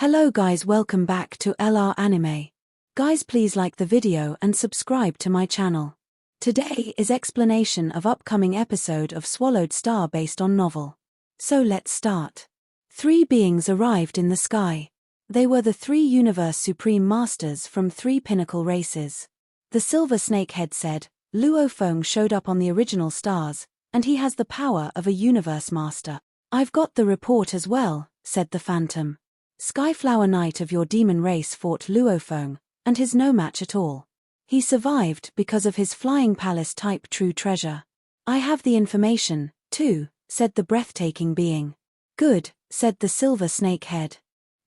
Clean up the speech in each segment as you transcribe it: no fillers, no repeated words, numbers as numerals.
Hello guys, welcome back to LR Anime. Guys, please like the video and subscribe to my channel. Today is explanation of upcoming episode of Swallowed Star based on novel. So let's start. 3 beings arrived in the sky. They were the 3 Universe Supreme Masters from 3 pinnacle races. The Silver Snakehead said, Luo Feng showed up on the original stars, and he has the power of a Universe Master. I've got the report as well, said the Phantom. Skyflower Knight of your demon race fought Luo Feng, and he's no match at all. He survived because of his Flying Palace type true treasure. I have the information, too, said the breathtaking being. Good, said the Silver Snakehead.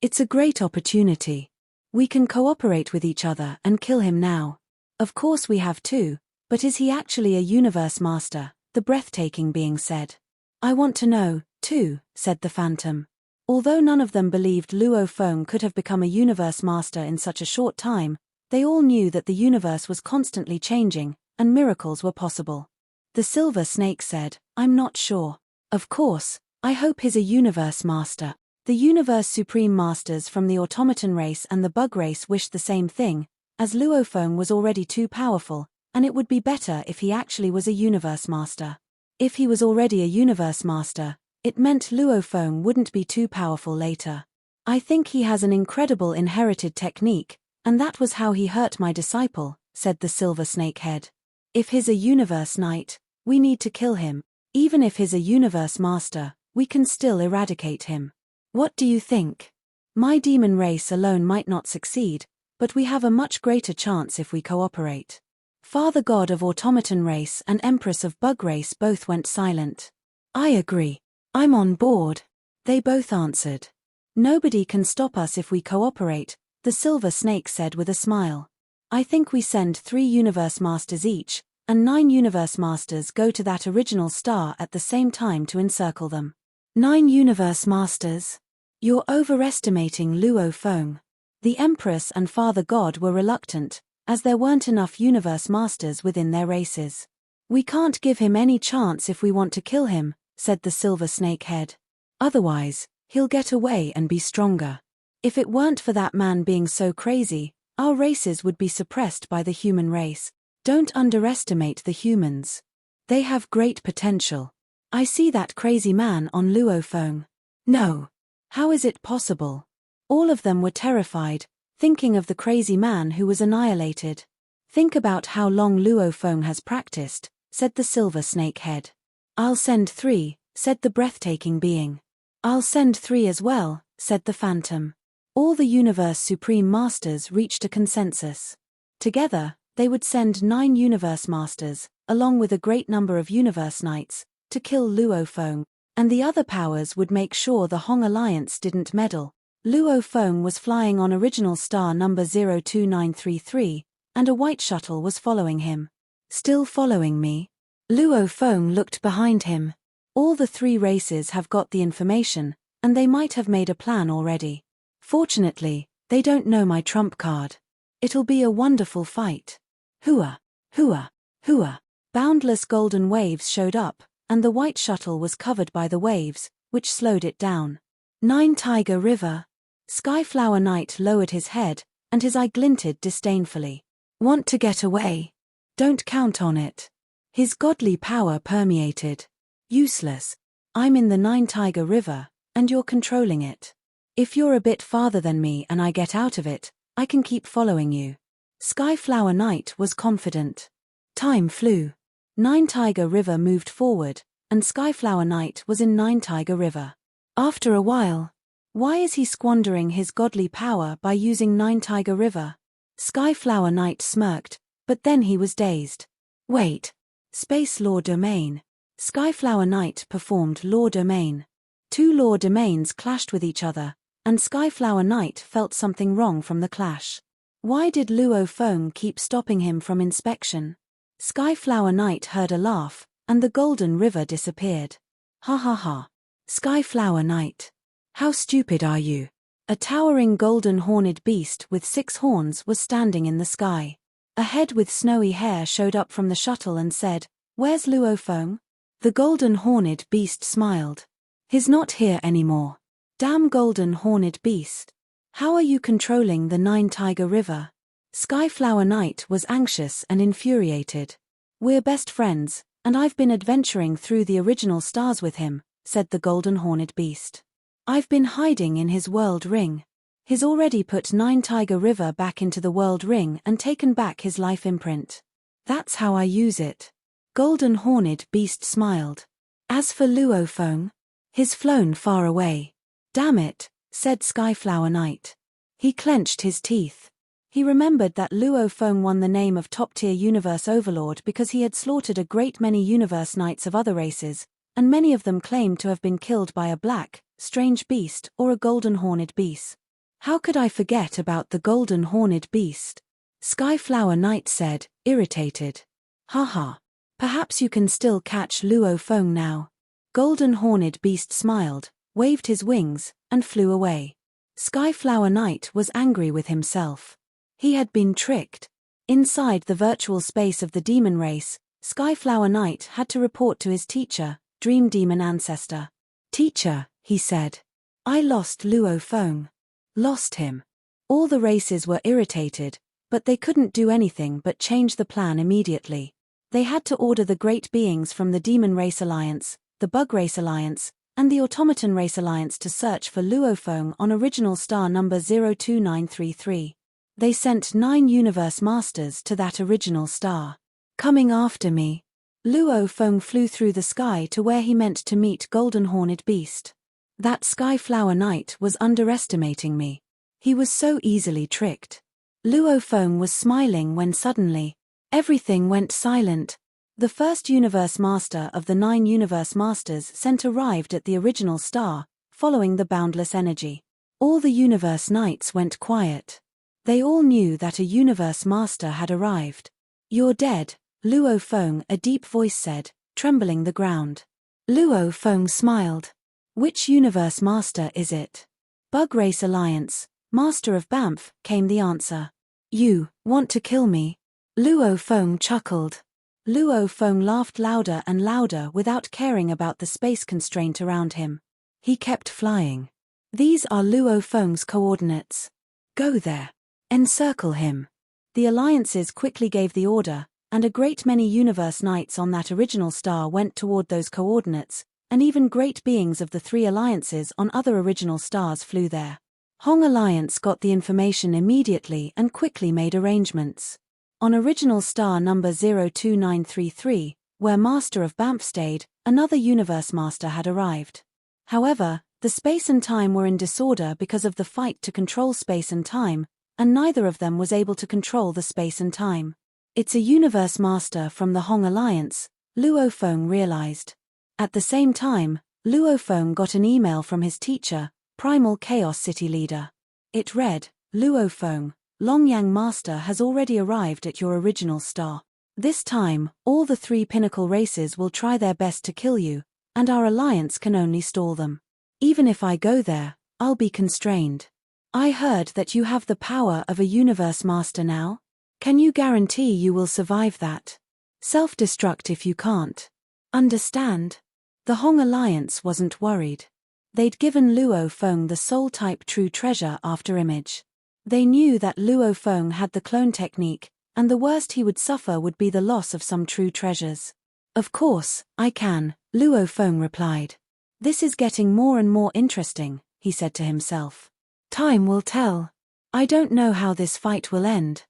It's a great opportunity. We can cooperate with each other and kill him now. Of course we have to, but is he actually a Universe Master? The breathtaking being said. I want to know, too, said the Phantom. Although none of them believed Luo Feng could have become a Universe Master in such a short time, they all knew that the universe was constantly changing, and miracles were possible. The Silver Snake said, I'm not sure. Of course, I hope he's a Universe Master. The Universe Supreme Masters from the Automaton race and the Bug race wished the same thing, as Luo Feng was already too powerful, and it would be better if he actually was a Universe Master. If he was already a Universe Master, it meant Luo Feng wouldn't be too powerful later. I think he has an incredible inherited technique, and that was how he hurt my disciple, said the Silver Snakehead. If he's a Universe Knight, we need to kill him. Even if he's a Universe Master, we can still eradicate him. What do you think? My demon race alone might not succeed, but we have a much greater chance if we cooperate. Father God of Automaton race and Empress of Bug race both went silent. I agree. I'm on board. They both answered. Nobody can stop us if we cooperate, the Silver Snake said with a smile. I think we send 3 Universe Masters each, and 9 Universe Masters go to that original star at the same time to encircle them. 9 Universe Masters? You're overestimating Luo Feng. The Empress and Father God were reluctant, as there weren't enough Universe Masters within their races. We can't give him any chance if we want to kill him, said the Silver Snakehead. Otherwise, he'll get away and be stronger. If it weren't for that man being so crazy, our races would be suppressed by the human race. Don't underestimate the humans. They have great potential. I see that crazy man on Luo Feng. No. How is it possible? All of them were terrified, thinking of the crazy man who was annihilated. Think about how long Luo Feng has practiced, said the Silver Snakehead. I'll send 3, said the breathtaking being. I'll send 3 as well, said the Phantom. All the Universe Supreme Masters reached a consensus. Together, they would send 9 Universe Masters, along with a great number of Universe Knights, to kill Luo Feng, and the other powers would make sure the Hong Alliance didn't meddle. Luo Feng was flying on original star number 02933, and a white shuttle was following him. Still following me? Luo Feng looked behind him. All the 3 races have got the information, and they might have made a plan already. Fortunately, they don't know my trump card. It'll be a wonderful fight. Hooah! Hooah! Hooah! Boundless golden waves showed up, and the white shuttle was covered by the waves, which slowed it down. 9 Tiger River. Skyflower Knight lowered his head, and his eye glinted disdainfully. Want to get away? Don't count on it. His godly power permeated. Useless. I'm in the 9 Tiger River, and you're controlling it. If you're a bit farther than me and I get out of it, I can keep following you. Skyflower Knight was confident. Time flew. 9 Tiger River moved forward, and Skyflower Knight was in 9 Tiger River. After a while, why is he squandering his godly power by using 9 Tiger River? Skyflower Knight smirked, but then he was dazed. Wait. Space Law Domain. Skyflower Knight performed Law Domain. 2 Law Domains clashed with each other, and Skyflower Knight felt something wrong from the clash. Why did Luo Feng keep stopping him from inspection? Skyflower Knight heard a laugh, and the Golden River disappeared. Ha ha ha. Skyflower Knight. How stupid are you? A towering golden horned beast with 6 horns was standing in the sky. A head with snowy hair showed up from the shuttle and said, Where's Luo Feng? The golden horned beast smiled. He's not here anymore. Damn golden horned beast. How are you controlling the Nine-Tiger River? Skyflower Knight was anxious and infuriated. We're best friends, and I've been adventuring through the original stars with him, said the golden horned beast. I've been hiding in his world ring. He's already put Nine-Tiger River back into the world ring and taken back his life imprint. That's how I use it. Golden horned beast smiled. As for Luofeng, he's flown far away. Damn it, said Skyflower Knight. He clenched his teeth. He remembered that Luofeng won the name of top-tier universe overlord because he had slaughtered a great many universe knights of other races, and many of them claimed to have been killed by a black, strange beast or a golden horned beast. How could I forget about the golden horned beast? Skyflower Knight said, irritated. Haha. Perhaps you can still catch Luofeng now. Golden horned beast smiled, waved his wings, and flew away. Skyflower Knight was angry with himself. He had been tricked. Inside the virtual space of the demon race, Skyflower Knight had to report to his teacher, Dream Demon Ancestor. Teacher, he said. I lost Luofeng. Lost him. All the races were irritated, but they couldn't do anything but change the plan immediately. They had to order the great beings from the Demon Race Alliance, the Bug Race Alliance, and the Automaton Race Alliance to search for Luofeng on original star number 02933. They sent 9 universe masters to that original star. Coming after me. Luofeng flew through the sky to where he meant to meet Golden Horned Beast. That Skyflower Knight was underestimating me. He was so easily tricked. Luofeng was smiling when suddenly, everything went silent. The first universe master of the 9 universe masters sent arrived at the original star, following the boundless energy. All the universe knights went quiet. They all knew that a universe master had arrived. You're dead, Luofeng, a deep voice said, trembling the ground. Luofeng smiled. Which universe master is it? Bug Race Alliance, Master of Banff, came the answer. You want to kill me? Luofeng chuckled. Luofeng laughed louder and louder without caring about the space constraint around him. He kept flying. These are Luofeng's coordinates. Go there. Encircle him. The alliances quickly gave the order, and a great many universe knights on that original star went toward those coordinates, and even great beings of the 3 alliances on other original stars flew there. Hong Alliance got the information immediately and quickly made arrangements. On original star number 02933, where Master of Banff stayed, another universe master had arrived. However, the space and time were in disorder because of the fight to control space and time, and neither of them was able to control the space and time. It's a universe master from the Hong Alliance, Luofeng realized. At the same time, Luofeng got an email from his teacher, Primal Chaos City Leader. It read, Luofeng, Longyang Master has already arrived at your original star. This time, all the 3 pinnacle races will try their best to kill you, and our alliance can only stall them. Even if I go there, I'll be constrained. I heard that you have the power of a universe master now. Can you guarantee you will survive that? Self-destruct if you can't. Understand? The Hong Alliance wasn't worried. They'd given Luofeng the soul-type true treasure after image. They knew that Luofeng had the clone technique, and the worst he would suffer would be the loss of some true treasures. Of course, I can, Luofeng replied. This is getting more and more interesting, he said to himself. Time will tell. I don't know how this fight will end.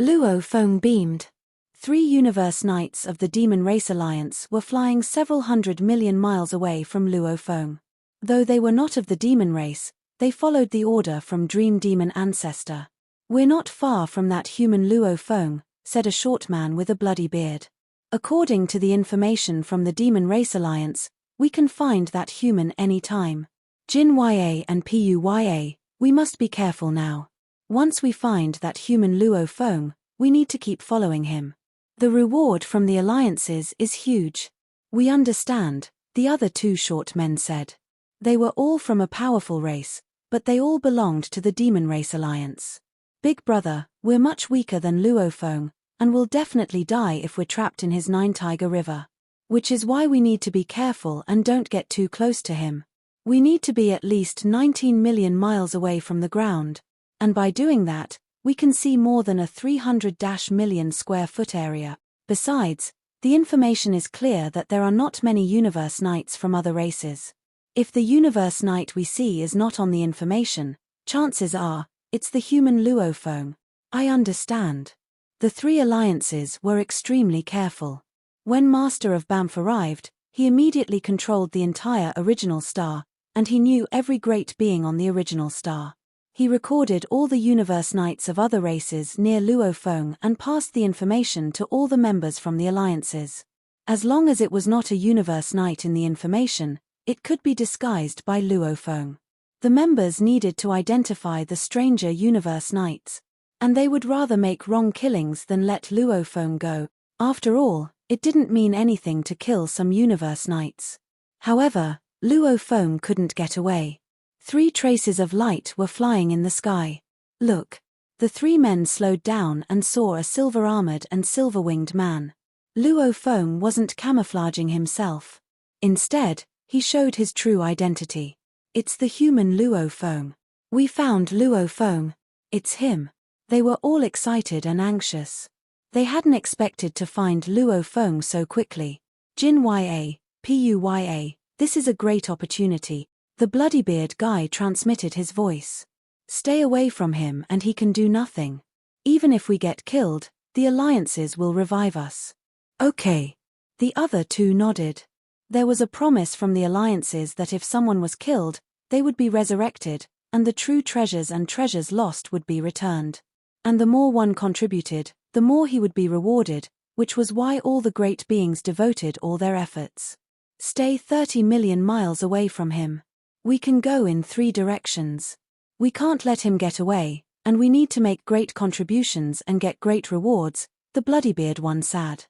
Luofeng beamed. 3 universe knights of the Demon Race Alliance were flying several 100 million miles away from Luofeng. Though they were not of the demon race, they followed the order from Dream Demon Ancestor. We're not far from that human Luofeng, said a short man with a bloody beard. According to the information from the Demon Race Alliance, we can find that human any time. Jin Ya and Puya, we must be careful now. Once we find that human Luofeng, we need to keep following him. The reward from the alliances is huge. We understand, the other 2 short men said. They were all from a powerful race, but they all belonged to the Demon Race Alliance. Big brother, we're much weaker than Luofeng, and will definitely die if we're trapped in his Nine-Tiger River. Which is why we need to be careful and don't get too close to him. We need to be at least 19 million miles away from the ground, And by doing that, we can see more than a 300 million square foot area. Besides, the information is clear that there are not many universe nights from other races. If the universe night we see is not on the information, chances are, it's the human luophone. I understand. The three alliances were extremely careful. When Master of Banff arrived, he immediately controlled the entire original star, and he knew every great being on the original star. He recorded all the universe nights of other races near luophone and passed the information to all the members from the alliances. As long as it was not a universe night in the information, it could be disguised by luophone. The members needed to identify the stranger universe nights, and they would rather make wrong killings than let luophone go. After all, it didn't mean anything to kill some universe nights. However, luophone couldn't get away. 3 traces of light were flying in the sky. Look. The 3 men slowed down and saw a silver-armored and silver-winged man. Luophone wasn't camouflaging himself. Instead, he showed his true identity. It's the human luophone. We found luophone. It's him. They were all excited and anxious. They hadn't expected to find luophone so quickly. Jin Puya, this is a great opportunity. The Bloodybeard guy transmitted his voice. Stay away from him and he can do nothing. Even if we get killed, the alliances will revive us. Okay. The other 2 nodded. There was a promise from the alliances that if someone was killed, they would be resurrected, and the true treasures and treasures lost would be returned. And the more one contributed, the more he would be rewarded, which was why all the great beings devoted all their efforts. Stay 30 million miles away from him. We can go in 3 directions. We can't let him get away, and we need to make great contributions and get great rewards, the Bloodybeard one said.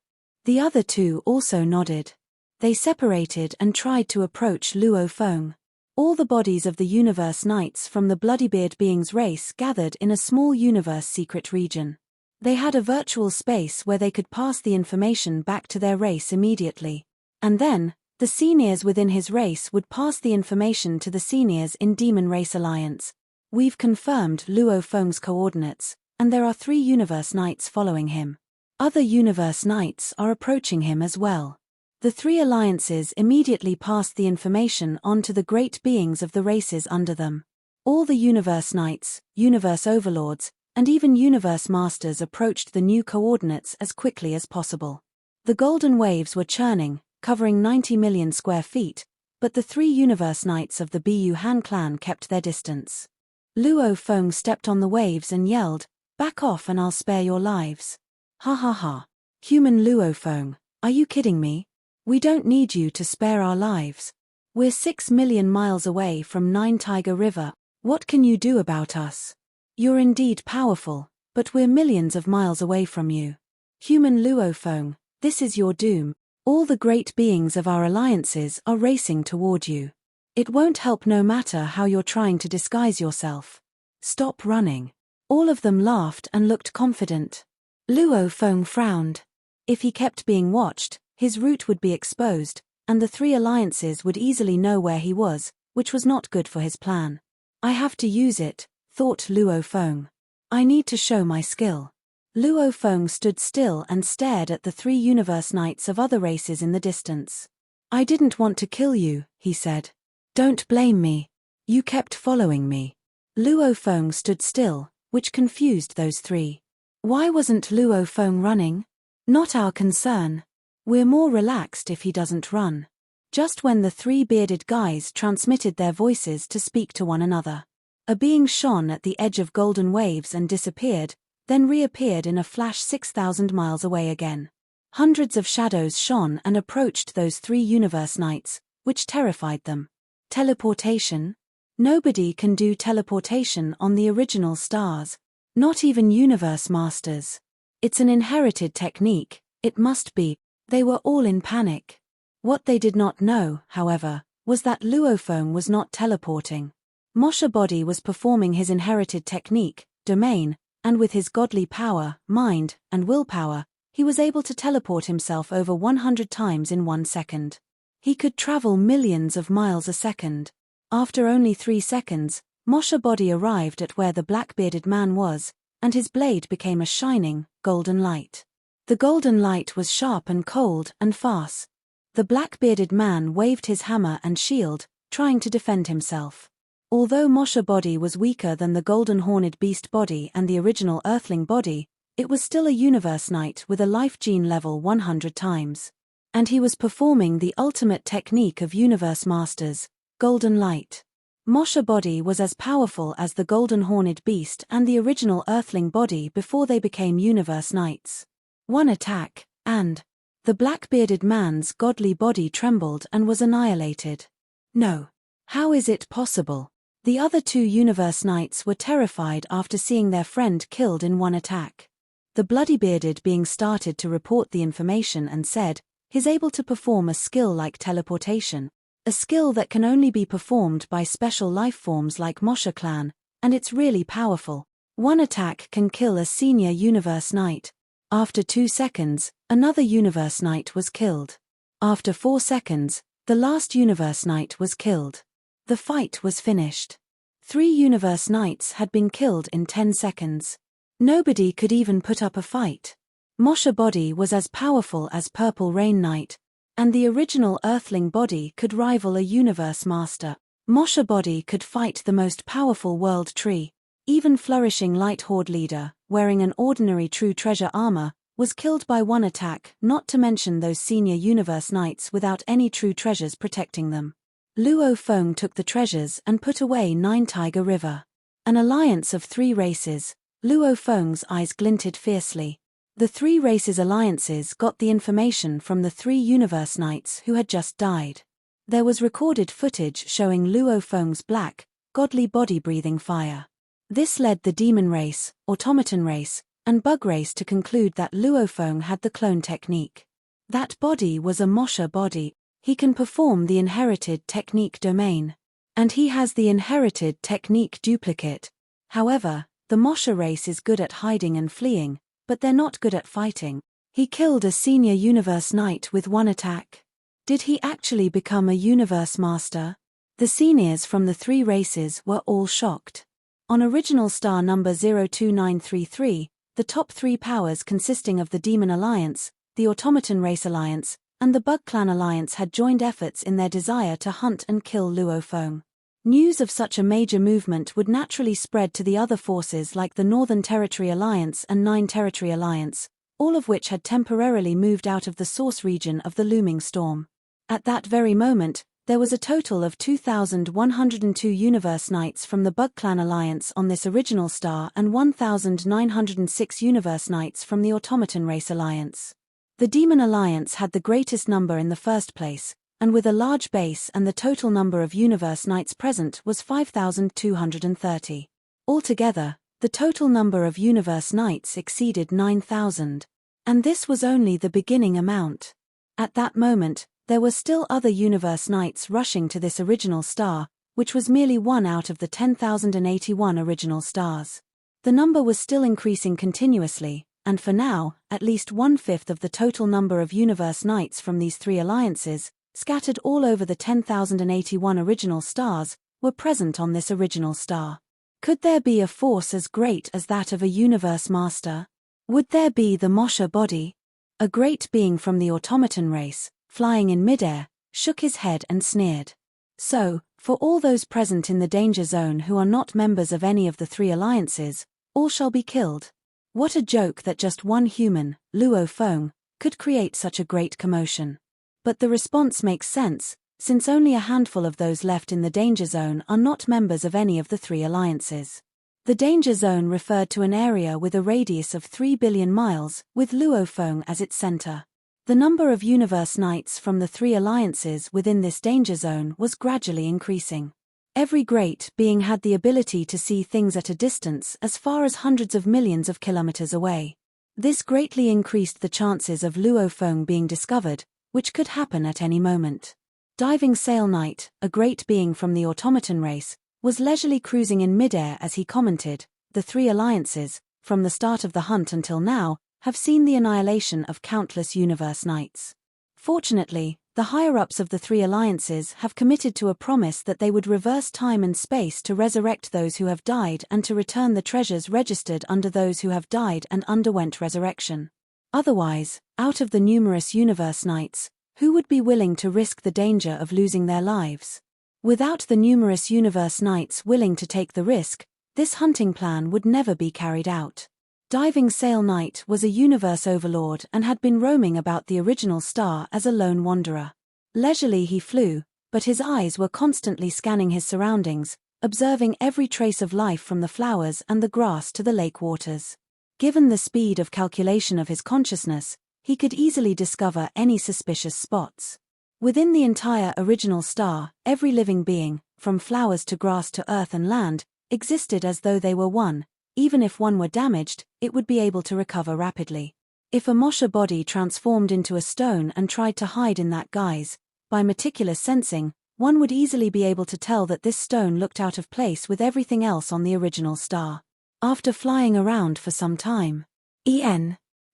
The other 2 also nodded. They separated and tried to approach luophone. All the bodies of the universe knights from the Bloodybeard beings race gathered in a small universe secret region. They had a virtual space where they could pass the information back to their race immediately. And then, the seniors within his race would pass the information to the seniors in Demon Race Alliance. We've confirmed luophone's coordinates, and there are 3 universe knights following him. Other universe knights are approaching him as well. The 3 alliances immediately passed the information on to the great beings of the races under them. All the universe knights, universe overlords, and even universe masters approached the new coordinates as quickly as possible. The golden waves were churning, covering 90 million square feet, but the 3 universe knights of the Bu Han clan kept their distance. Luophone stepped on the waves and yelled, "Back off and I'll spare your lives." Ha ha ha. Human luophone, are you kidding me? We don't need you to spare our lives. We're 6 million miles away from Nine Tiger River. What can you do about us? You're indeed powerful, but we're millions of miles away from you. Human luophone, this is your doom. All the great beings of our alliances are racing toward you. It won't help no matter how you're trying to disguise yourself. Stop running. All of them laughed and looked confident. Luophone frowned. If he kept being watched, his route would be exposed, and the 3 alliances would easily know where he was, which was not good for his plan. I have to use it, thought luophone. I need to show my skill. Luophone stood still and stared at the 3 universe knights of other races in the distance. I didn't want to kill you, he said. Don't blame me. You kept following me. Luophone stood still, which confused those 3. Why wasn't luophone running? Not our concern. We're more relaxed if he doesn't run. Just when the 3 bearded guys transmitted their voices to speak to one another. A being shone at the edge of golden waves and disappeared, then reappeared in a flash 6,000 miles away again. Hundreds of shadows shone and approached those 3 universe knights, which terrified them. Teleportation? Nobody can do teleportation on the original stars. Not even universe masters. It's an inherited technique, it must be. They were all in panic. What they did not know, however, was that luophone was not teleporting. Moshe Body was performing his inherited technique, domain, and with his godly power, mind, and willpower, he was able to teleport himself over 100 times in 1 second. He could travel millions of miles a second. After only 3 seconds, Moshe Body arrived at where the black-bearded man was, and his blade became a shining, golden light. The golden light was sharp and cold and fast. The black-bearded man waved his hammer and shield, trying to defend himself. Although Moshe Body was weaker than the golden horned beast body and the original earthling body, it was still a universe knight with a life gene level 100 times. And he was performing the ultimate technique of universe masters, golden light. Moshe Body was as powerful as the golden horned beast and the original earthling body before they became universe knights. One attack, and the black-bearded man's godly body trembled and was annihilated. No. How is it possible? The other two universe knights were terrified after seeing their friend killed in one attack. The bloody-bearded being started to report the information and said, he's able to perform a skill like teleportation, a skill that can only be performed by special life forms like Moshe clan, and it's really powerful. One attack can kill a senior universe knight. After 2 seconds, another universe knight was killed. After 4 seconds, the last universe knight was killed. The fight was finished. 3 universe knights had been killed in 10 seconds. Nobody could even put up a fight. Moshe Body was as powerful as Purple Rain Knight, and the original earthling body could rival a universe master. Moshe Body could fight the most powerful world tree. Even flourishing Light Horde leader, wearing an ordinary true treasure armor, was killed by one attack, not to mention those senior universe knights without any true treasures protecting them. Luo Feng took the treasures and put away 9 Tiger River. An alliance of 3 races. Luo Feng's eyes glinted fiercely. The 3 races' alliances got the information from the 3 universe knights who had just died. There was recorded footage showing Luo Feng's black, godly body breathing fire. This led the demon race, automaton race, and bug race to conclude that Luo Feng had the clone technique. That body was a Moshe Body. He can perform the inherited technique domain. And he has the inherited technique duplicate. However, the Moshe race is good at hiding and fleeing, but they're not good at fighting. He killed a senior universe knight with one attack. Did he actually become a universe master? The seniors from the 3 races were all shocked. On original star number 02933, the top 3 powers consisting of the Demon Alliance, the Automaton Race Alliance, and the Bug Clan Alliance had joined efforts in their desire to hunt and kill Luo Feng. News of such a major movement would naturally spread to the other forces like the Northern Territory Alliance and 9 Territory Alliance, all of which had temporarily moved out of the source region of the looming storm. At that very moment, there was a total of 2,102 Universe Knights from the Bug Clan Alliance on this original star and 1,906 Universe Knights from the Automaton Race Alliance. The Demon Alliance had the greatest number in the first place, and with a large base and the total number of Universe Knights present was 5,230. Altogether, the total number of Universe Knights exceeded 9,000. And this was only the beginning amount. At that moment, there were still other Universe Knights rushing to this original star, which was merely one out of the 10,081 original stars. The number was still increasing continuously, and for now, at least 1/5 of the total number of Universe Knights from these 3 alliances, scattered all over the 10,081 original stars, were present on this original star. Could there be a force as great as that of a Universe Master? Would there be the Moshe Body? A great being from the Automaton race, flying in midair, shook his head and sneered. So, for all those present in the danger zone who are not members of any of the 3 alliances, all shall be killed. What a joke that just one human, Luo Feng, could create such a great commotion. But the response makes sense, since only a handful of those left in the danger zone are not members of any of the 3 alliances. The danger zone referred to an area with a radius of 3 billion miles, with Luo Feng as its center. The number of Universe Knights from the 3 alliances within this danger zone was gradually increasing. Every great being had the ability to see things at a distance as far as hundreds of millions of kilometers away. This greatly increased the chances of Luo Feng being discovered, which could happen at any moment. Diving Sail Knight, a great being from the Automaton race, was leisurely cruising in midair as he commented, "The 3 alliances, from the start of the hunt until now, have seen the annihilation of countless Universe Knights. Fortunately, The higher-ups of the three alliances have committed to a promise that they would reverse time and space to resurrect those who have died and to return the treasures registered under those who have died and underwent resurrection. Otherwise, out of the numerous universe knights, who would be willing to risk the danger of losing their lives? Without the numerous universe knights willing to take the risk, this hunting plan would never be carried out. Diving Sail Knight was a universe overlord and had been roaming about the original star as a lone wanderer. Leisurely he flew, but his eyes were constantly scanning his surroundings, observing every trace of life from the flowers and the grass to the lake waters. Given the speed of calculation of his consciousness, he could easily discover any suspicious spots. Within the entire original star, every living being, from flowers to grass to earth and land, existed as though they were one. Even if one were damaged, it would be able to recover rapidly. If a Mosha body transformed into a stone and tried to hide in that guise, by meticulous sensing, one would easily be able to tell that this stone looked out of place with everything else on the original star. After flying around for some time,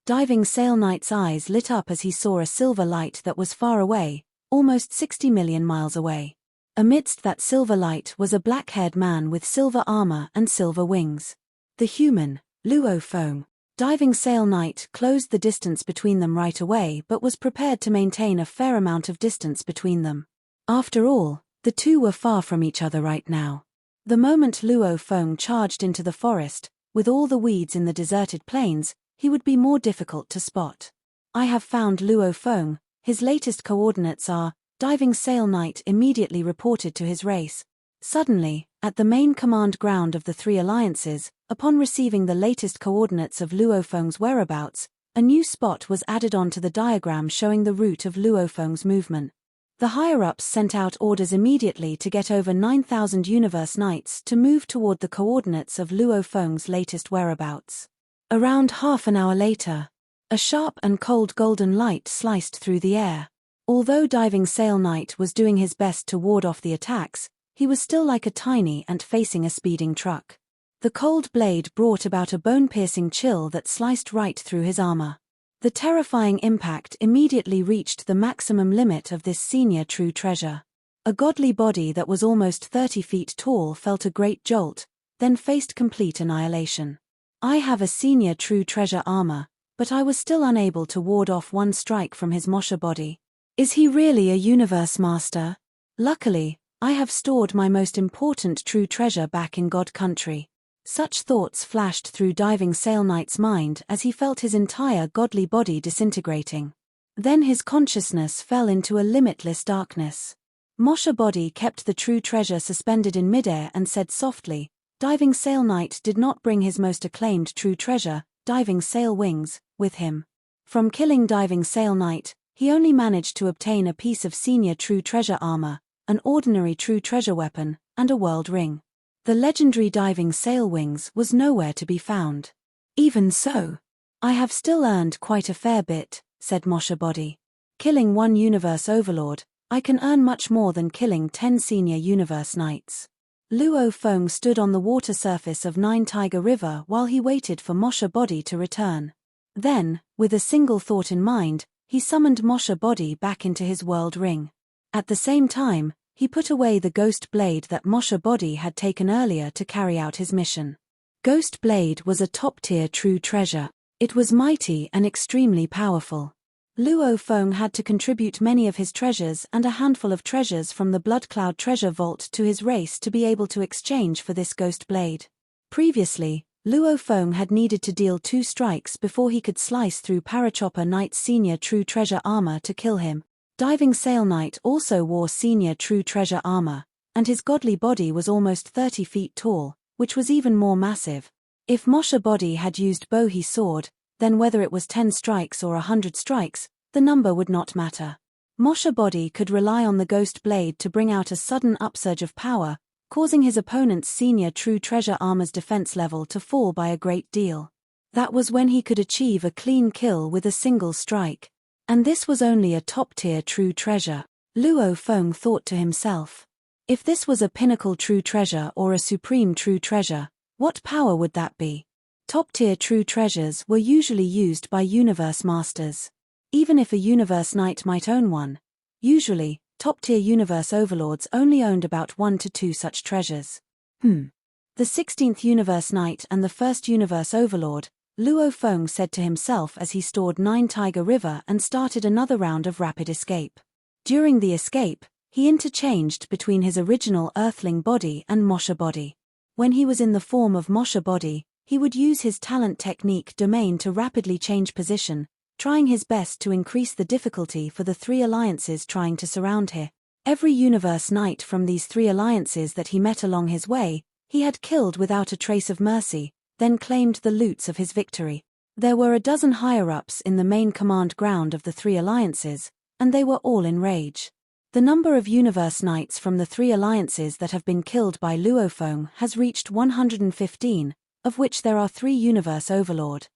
Diving Sail Knight's eyes lit up as he saw a silver light that was far away, almost 60 million miles away. Amidst that silver light was a black-haired man with silver armor and silver wings. The human, Luo Feng. Diving Sail Knight closed the distance between them right away but was prepared to maintain a fair amount of distance between them. After all, the two were far from each other right now. The moment Luo Feng charged into the forest, with all the weeds in the deserted plains, he would be more difficult to spot. I have found Luo Feng. His latest coordinates are, Diving Sail Knight immediately reported to his race. Suddenly, at the main command ground of the three alliances, upon receiving the latest coordinates of Luo Feng's whereabouts, a new spot was added onto the diagram showing the route of Luo Feng's movement. The higher-ups sent out orders immediately to get over 9,000 universe knights to move toward the coordinates of Luo Feng's latest whereabouts. Around half an hour later, a sharp and cold golden light sliced through the air. Although Diving Sail Knight was doing his best to ward off the attacks, he was still like a tiny ant facing a speeding truck. The cold blade brought about a bone-piercing chill that sliced right through his armor. The terrifying impact immediately reached the maximum limit of this senior true treasure. A godly body that was almost 30 feet tall felt a great jolt, then faced complete annihilation. I have a senior true treasure armor, but I was still unable to ward off one strike from his Mosha body. Is he really a universe master? Luckily, I have stored my most important true treasure back in God Country. Such thoughts flashed through Diving Sail Knight's mind as he felt his entire godly body disintegrating. Then his consciousness fell into a limitless darkness. Mosha body kept the true treasure suspended in midair and said softly, Diving Sail Knight did not bring his most acclaimed true treasure, Diving Sail Wings, with him. From killing Diving Sail Knight, he only managed to obtain a piece of senior true treasure armor, an ordinary true treasure weapon, and a world ring. The legendary Diving Sail Wings was nowhere to be found. Even so, I have still earned quite a fair bit, said Mosha body. Killing one universe overlord, I can earn much more than killing 10 senior universe knights. Luo Feng stood on the water surface of Nine Tiger River while he waited for Mosha body to return. Then, with a single thought in mind, he summoned Mosha body back into his world ring. At the same time, he put away the ghost blade that Mosha body had taken earlier to carry out his mission. Ghost blade was a top-tier true treasure. It was mighty and extremely powerful. Luo Feng had to contribute many of his treasures and a handful of treasures from the Blood Cloud treasure vault to his race to be able to exchange for this ghost blade. Previously, Luo Feng had needed to deal 2 strikes before he could slice through Parachopper Knight's senior true treasure armor to kill him. Diving Sail Knight also wore senior true treasure armor, and his godly body was almost 30 feet tall, which was even more massive. If Mosha body had used Bohi sword, then whether it was 10 strikes or 100 strikes, the number would not matter. Mosha body could rely on the ghost blade to bring out a sudden upsurge of power, causing his opponent's senior true treasure armor's defense level to fall by a great deal. That was when he could achieve a clean kill with a single strike. And this was only a top-tier true treasure. Luo Feng thought to himself. If this was a pinnacle true treasure or a supreme true treasure, what power would that be? Top-tier true treasures were usually used by universe masters. Even if a universe knight might own one, Usually, top-tier universe overlords only owned about 1 to 2 such treasures. The 16th Universe Knight and the first Universe Overlord, Luo Feng said to himself as he stored 9 Tiger River and started another round of rapid escape. During the escape, he interchanged between his original Earthling body and Mosha body. When he was in the form of Mosha body, he would use his talent technique domain to rapidly change position, trying his best to increase the difficulty for the 3 alliances trying to surround him. Every Universe Knight from these 3 alliances that he met along his way, he had killed without a trace of mercy, then claimed the loots of his victory. There were a dozen higher-ups in the main command ground of the 3 alliances, and they were all in rage. The number of Universe Knights from the 3 alliances that have been killed by Luo Feng has reached 115, of which there are 3 Universe Overlord.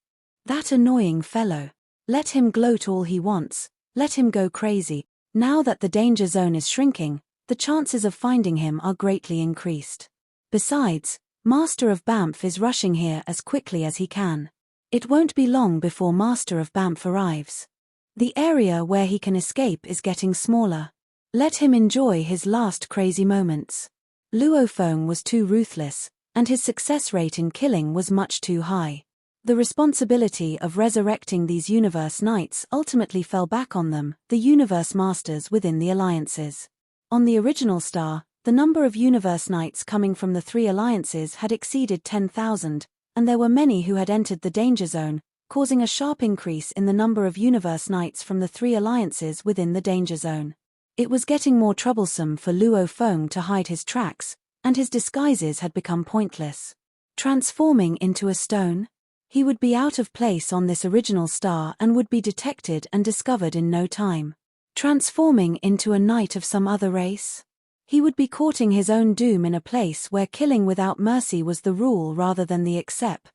That annoying fellow. Let him gloat all he wants, let him go crazy. Now that the danger zone is shrinking, the chances of finding him are greatly increased. Besides, Master of Banff is rushing here as quickly as he can. It won't be long before Master of Banff arrives. The area where he can escape is getting smaller. Let him enjoy his last crazy moments. Luo Feng was too ruthless, and his success rate in killing was much too high. The responsibility of resurrecting these Universe Knights ultimately fell back on them, the Universe Masters within the alliances. On the original star, the number of Universe Knights coming from the 3 alliances had exceeded 10,000, and there were many who had entered the danger zone, causing a sharp increase in the number of Universe Knights from the 3 alliances within the danger zone. It was getting more troublesome for Luo Feng to hide his tracks, and his disguises had become pointless. Transforming into a stone? He would be out of place on this original star and would be detected and discovered in no time. Transforming into a knight of some other race? He would be courting his own doom in a place where killing without mercy was the rule rather than the except.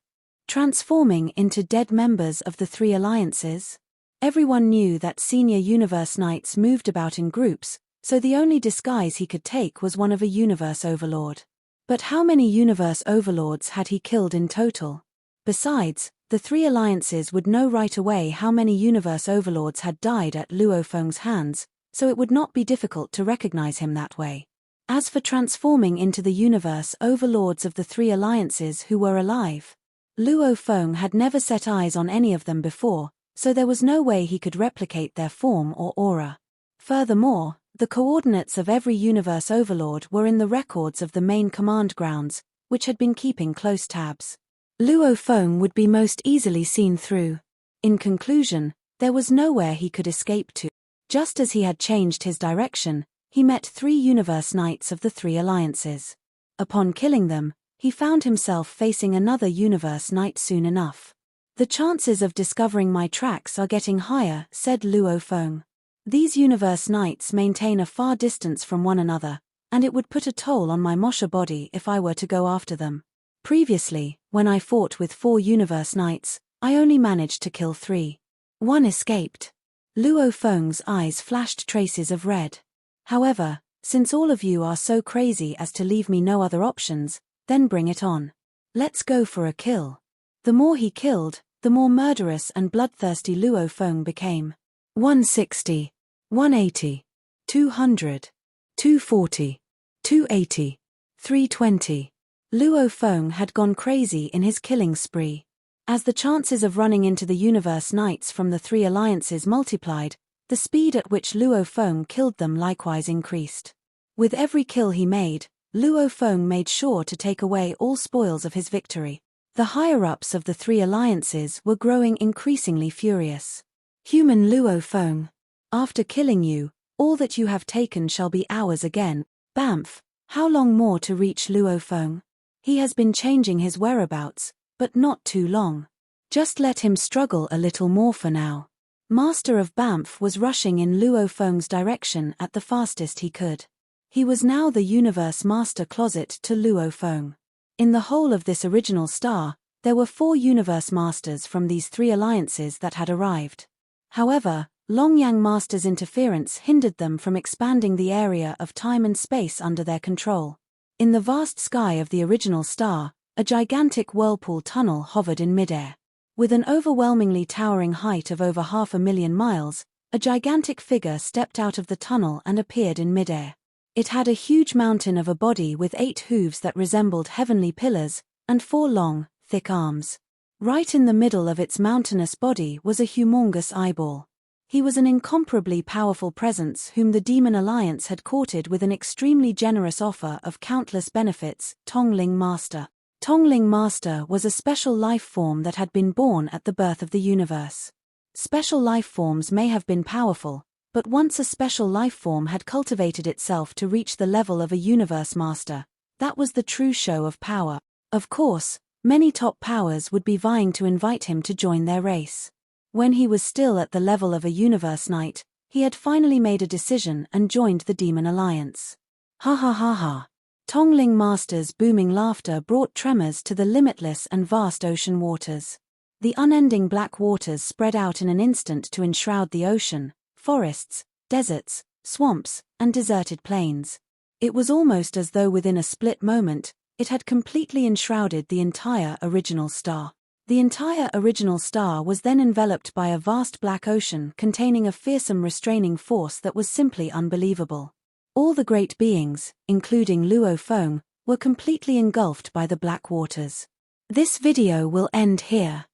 Transforming into dead members of the 3 alliances? Everyone knew that senior Universe Knights moved about in groups, so the only disguise he could take was one of a Universe Overlord. But how many Universe Overlords had he killed in total? Besides, the 3 alliances would know right away how many Universe Overlords had died at Luo Feng's hands, so it would not be difficult to recognize him that way. As for transforming into the Universe Overlords of the 3 alliances who were alive, Luo Feng had never set eyes on any of them before, so there was no way he could replicate their form or aura. Furthermore, the coordinates of every Universe Overlord were in the records of the main command grounds, which had been keeping close tabs. Luo Feng would be most easily seen through. In conclusion, there was nowhere he could escape to. Just as he had changed his direction, he met 3 Universe Knights of the 3 alliances. Upon killing them, he found himself facing another Universe Knight soon enough. The chances of discovering my tracks are getting higher, said Luo Feng. These Universe Knights maintain a far distance from one another, and it would put a toll on my Mosha body if I were to go after them. Previously, when I fought with 4 Universe Knights, I only managed to kill 3. 1 escaped. Luo Feng's eyes flashed traces of red. However, since all of you are so crazy as to leave me no other options, then bring it on. Let's go for a kill. The more he killed, the more murderous and bloodthirsty Luo Feng became. 160, 180, 200, 240, 280, 320. Luo Feng had gone crazy in his killing spree. As the chances of running into the Universe Knights from the 3 alliances multiplied, the speed at which Luo Feng killed them likewise increased. With every kill he made, Luo Feng made sure to take away all spoils of his victory. The higher-ups of the 3 alliances were growing increasingly furious. Human Luo Feng, after killing you, all that you have taken shall be ours again. Banff, how long more to reach Luo Feng? He has been changing his whereabouts, but not too long. Just let him struggle a little more for now. Master of Banff was rushing in Luo Feng's direction at the fastest he could. He was now the Universe Master Closet to Luo Feng. In the whole of this original star, there were 4 Universe Masters from these 3 alliances that had arrived. However, Longyang Master's interference hindered them from expanding the area of time and space under their control. In the vast sky of the original star, a gigantic whirlpool tunnel hovered in midair. With an overwhelmingly towering height of over 500,000 miles, A gigantic figure stepped out of the tunnel and appeared in midair. It had a huge mountain of a body with 8 hooves that resembled heavenly pillars, and 4 long, thick arms. Right in the middle of its mountainous body was a humongous eyeball. He was an incomparably powerful presence whom the Demon Alliance had courted with an extremely generous offer of countless benefits, Tongling Master. Tongling Master was a special life form that had been born at the birth of the universe. Special life forms may have been powerful, but once a special life form had cultivated itself to reach the level of a universe master, that was the true show of power. Of course, many top powers would be vying to invite him to join their race. When he was still at the level of a universe knight, he had finally made a decision and joined the Demon Alliance. Ha ha ha ha. Tongling Master's booming laughter brought tremors to the limitless and vast ocean waters. The unending black waters spread out in an instant to enshroud the ocean, forests, deserts, swamps, and deserted plains. It was almost as though within a split moment, it had completely enshrouded the entire original star. The entire original star was then enveloped by a vast black ocean containing a fearsome restraining force that was simply unbelievable. All the great beings, including Luo Feng, were completely engulfed by the black waters. This video will end here.